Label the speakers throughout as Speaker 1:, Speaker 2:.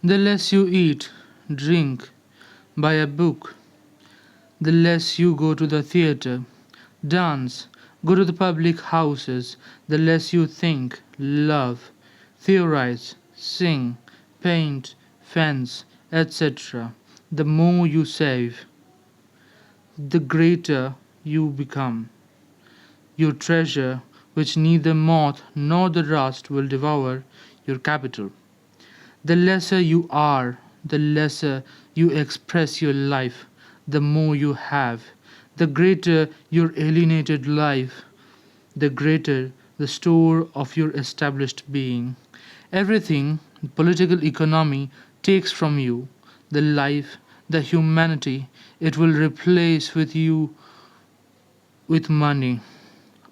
Speaker 1: The less you eat, drink, buy a book, the less you go to the theatre, dance, go to the public houses, the less you think, love, theorize, sing, paint, fence, etc., the more you save, the greater you become. Your treasure, which neither moth nor the rust will devour, your capital. The lesser you are, the lesser you express your life, the more you have. The greater your alienated life, the greater the store of your established being. Everything political economy takes from you, the life, the humanity, it will replace with you with money.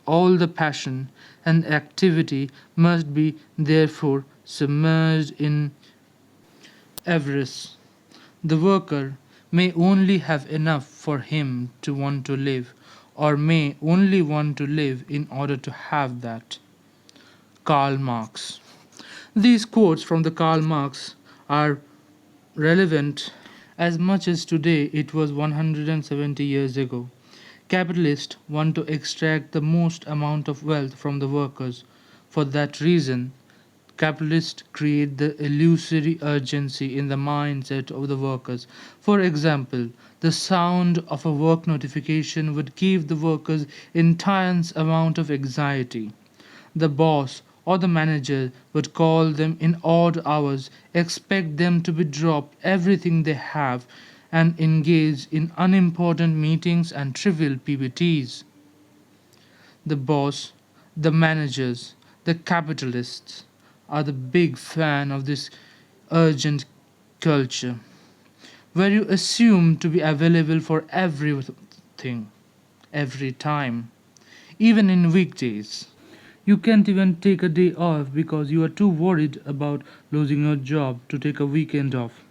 Speaker 1: All the passion and activity must be therefore submerged in avarice. The worker may only have enough for him to want to live, or may only want to live in order to have that. Karl Marx. These quotes from the Karl Marx are relevant as much as today it was 170 years ago. Capitalists want to extract the most amount of wealth from the workers. For that reason, capitalists create the illusory urgency in the mindset of the workers. For example, the sound of a work notification would give the workers intense amount of anxiety. The boss or the manager would call them in odd hours, expect them to be drop everything they have and engage in unimportant meetings and trivial PPTs. The boss, the managers, the capitalists are the big fan of this urgent culture, where you assume to be available for everything, every time, even in weekdays. You can't even take a day off because you are too worried about losing your job to take a weekend off.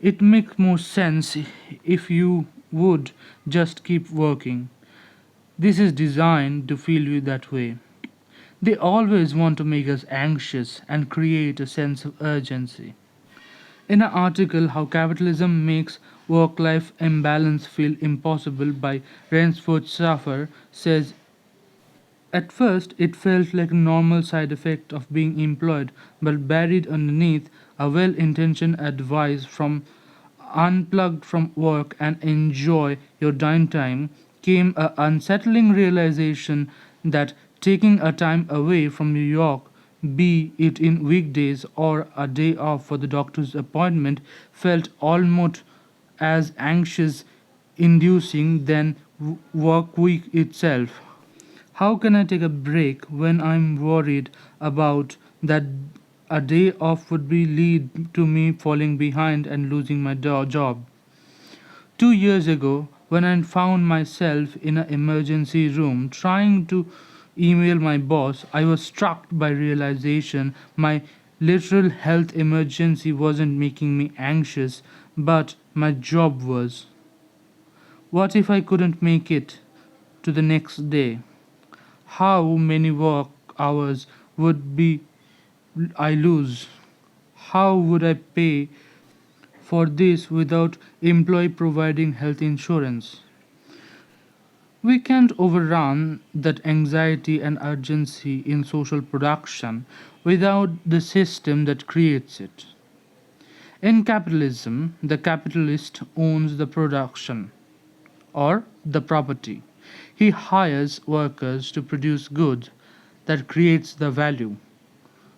Speaker 1: It makes more sense if you would just keep working. This is designed to feel you that way. They always want to make us anxious and create a sense of urgency. In an article, How Capitalism Makes Work Life Imbalance Feel Impossible by Rainsford Schaffer says, at first it felt like a normal side effect of being employed, but buried underneath a well intentioned advice from unplugged from work and enjoy your downtime came a unsettling realization that taking a time away from New York, be it in weekdays or a day off for the doctor's appointment, felt almost as anxious inducing than work week itself. How can I take a break when I'm worried about that a day off would be lead to me falling behind and losing my job? 2 years ago, when I found myself in an emergency room trying to email my boss, I was struck by realization my literal health emergency wasn't making me anxious, but my job was. What if I couldn't make it to the next day? How many work hours would be I lose? How would I pay for this without employee providing health insurance? We can't overrun that anxiety and urgency in social production without the system that creates it. In capitalism, the capitalist owns the production or the property. He hires workers to produce goods that creates the value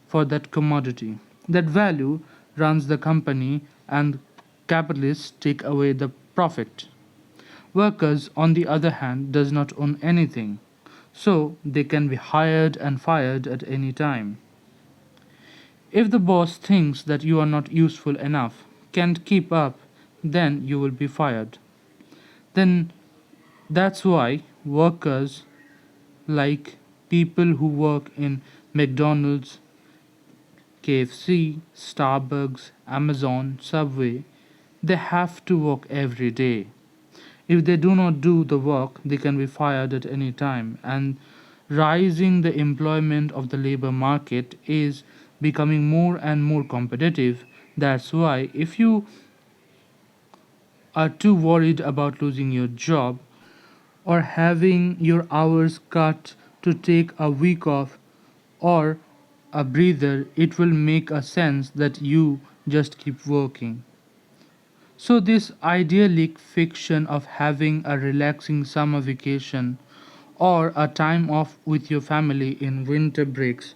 Speaker 1: for that commodity. That value runs the company and capitalists take away the profit. Workers, on the other hand, does not own anything, so they can be hired and fired at any time. If the boss thinks that you are not useful enough, can't keep up, then you will be fired. Then that's why workers like people who work in McDonald's, KFC, Starbucks, Amazon, Subway, they have to work every day. If they do not do the work, they can be fired at any time. And rising the employment of the labor market is becoming more and more competitive. That's why, if you are too worried about losing your job or having your hours cut to take a week off or a breather, it will make a sense that you just keep working. So, this idyllic fiction of having a relaxing summer vacation or a time off with your family in winter breaks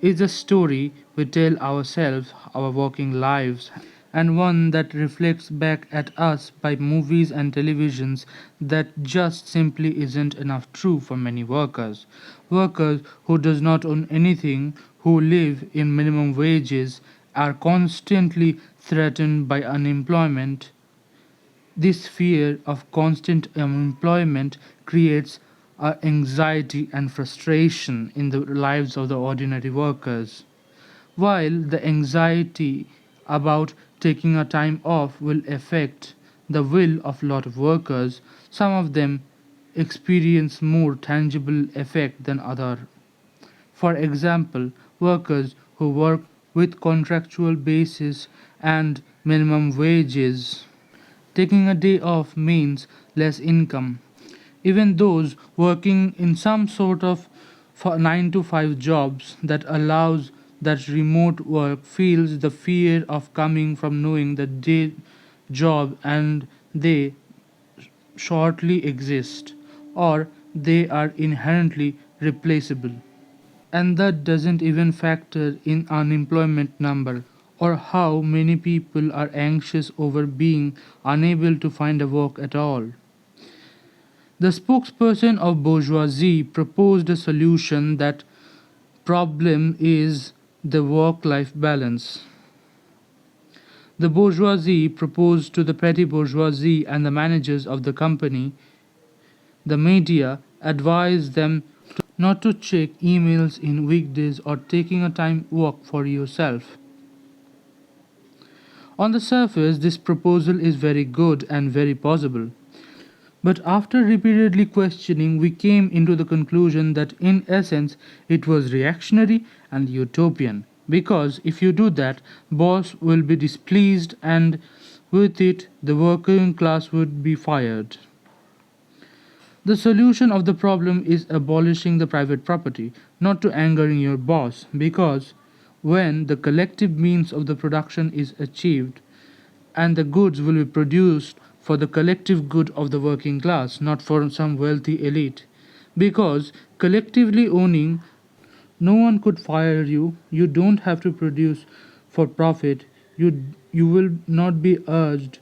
Speaker 1: is a story we tell ourselves, our working lives, and one that reflects back at us by movies and televisions that just simply isn't enough true for many workers. Workers who does not own anything, who live in minimum wages, are constantly threatened by unemployment. This fear of constant unemployment creates anxiety and frustration in the lives of the ordinary workers. While the anxiety about taking a time off will affect the will of a lot of workers, some of them experience more tangible effect than others. For example, workers who work with contractual basis and minimum wages. Taking a day off means less income. Even those working in some sort of 9 to 5 jobs that allows that remote work feels the fear of coming from knowing that day job and they shortly exist or they are inherently replaceable. And that doesn't even factor in unemployment number or how many people are anxious over being unable to find a work at all. The spokesperson of bourgeoisie proposed a solution that problem is the work-life balance. The bourgeoisie proposed to the petty bourgeoisie and the managers of the company. The media advised them not to check emails in weekdays or taking a time walk for yourself. On the surface, this proposal is very good and very possible. But after repeatedly questioning, we came into the conclusion that in essence it was reactionary and utopian. Because if you do that, boss will be displeased and with it the working class would be fired. The solution of the problem is abolishing the private property, not to angering your boss, because when the collective means of the production is achieved, and the goods will be produced for the collective good of the working class, not for some wealthy elite. Because collectively owning, no one could fire you. You don't have to produce for profit. You will not be urged.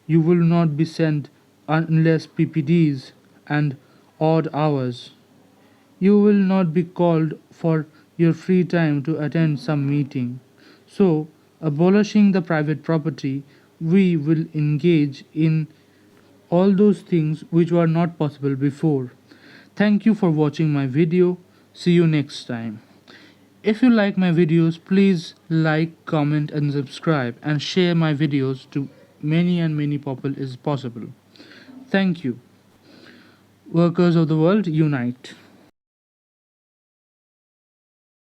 Speaker 1: You will not be sent unless PPDs and odd hours. You will not be called for your free time to attend some meeting. So, abolishing the private property, we will engage in all those things which were not possible before. Thank you for watching my video. See you next time. If you like my videos, please like, comment and subscribe and share my videos to many and many people as possible. Thank you. Workers of the world, unite.